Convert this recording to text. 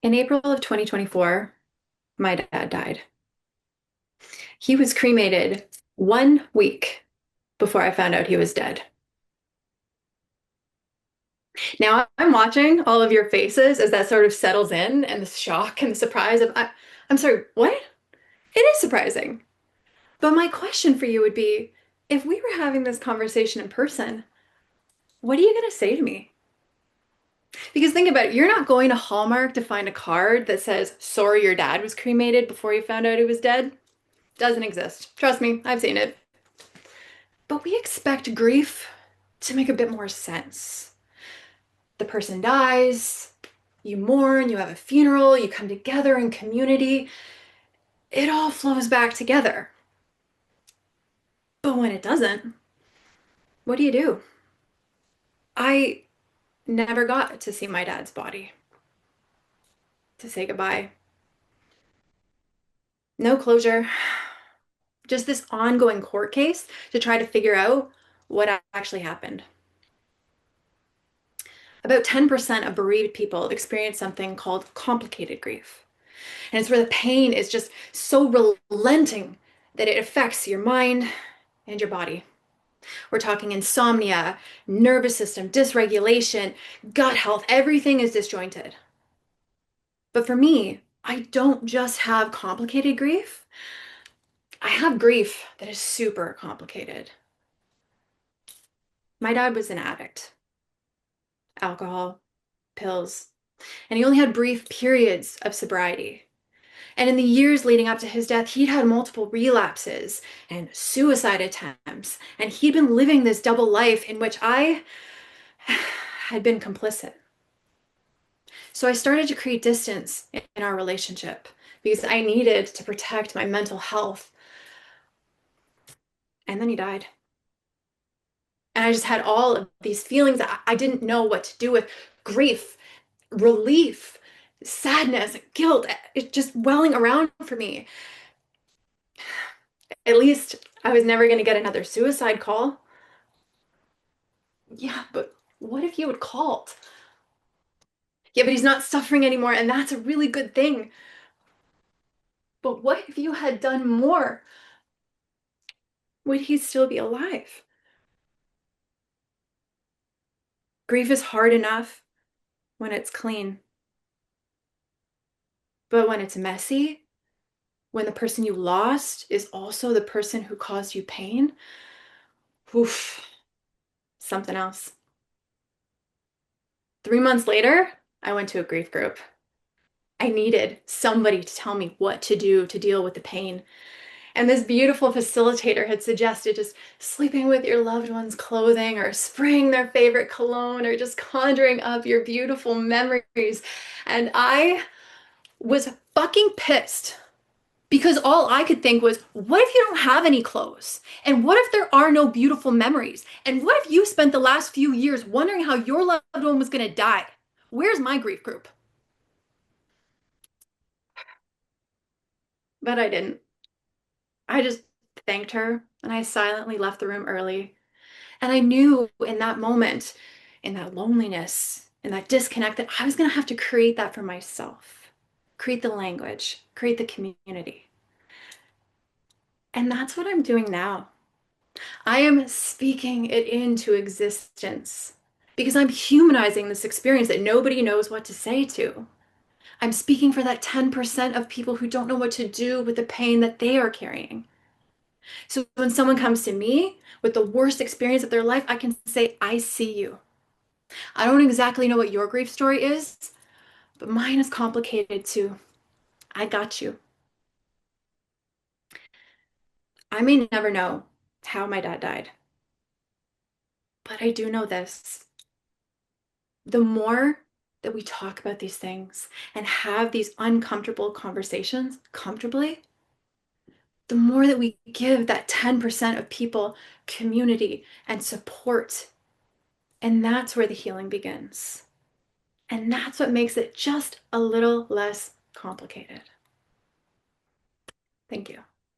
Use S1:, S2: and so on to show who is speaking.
S1: In April of 2024, my dad died. He was cremated 1 week before I found out he was dead. Now I'm watching all of your faces as that sort of settles in and the shock and the surprise of, I'm sorry, what? It is surprising. But my question for you would be, if we were having this conversation in person, what are you going to say to me? Because think about it, you're not going to Hallmark to find a card that says, sorry, your dad was cremated before you found out he was dead. Doesn't exist. Trust me, I've seen it. But we expect grief to make a bit more sense. The person dies, you mourn, you have a funeral, you come together in community. It all flows back together. But when it doesn't, what do you do? I never got to see my dad's body to say goodbye. No closure, just this ongoing court case to try to figure out what actually happened. About 10% of bereaved people experience something called complicated grief. And it's where the pain is just so relenting that it affects your mind and your body. We're talking insomnia, nervous system dysregulation, gut health, everything is disjointed. But for me, I don't just have complicated grief, I have grief that is super complicated. My dad was an addict, alcohol, pills, and he only had brief periods of sobriety. And in the years leading up to his death, he'd had multiple relapses and suicide attempts. And he'd been living this double life in which I had been complicit. So I started to create distance in our relationship because I needed to protect my mental health. And then he died. And I just had all of these feelings that I didn't know what to do with: grief, relief, sadness, guilt. It's just welling around for me. At least I was never going to get another suicide call. Yeah, but what if you had called? Yeah, but he's not suffering anymore, and that's a really good thing. But what if you had done more? Would he still be alive? Grief is hard enough when it's clean, but when it's messy, when the person you lost is also the person who caused you pain, oof, something else. 3 months later, I went to a grief group. I needed somebody to tell me what to do to deal with the pain. And this beautiful facilitator had suggested just sleeping with your loved one's clothing or spraying their favorite cologne or just conjuring up your beautiful memories. And I was fucking pissed because all I could think was, what if you don't have any clothes? And what if there are no beautiful memories? And what if you spent the last few years wondering how your loved one was going to die? Where's my grief group? But I didn't. I just thanked her and I silently left the room early. And I knew in that moment, in that loneliness, in that disconnect, that I was going to have to create that for myself, create the language, create the community. And that's what I'm doing now. I am speaking it into existence because I'm humanizing this experience that nobody knows what to say to. I'm speaking for that 10% of people who don't know what to do with the pain that they are carrying. So when someone comes to me with the worst experience of their life, I can say, I see you. I don't exactly know what your grief story is, but mine is complicated too. I got you. I may never know how my dad died, but I do know this. The more that we talk about these things and have these uncomfortable conversations comfortably, the more that we give that 10% of people community and support. And that's where the healing begins. And that's what makes it just a little less complicated. Thank you.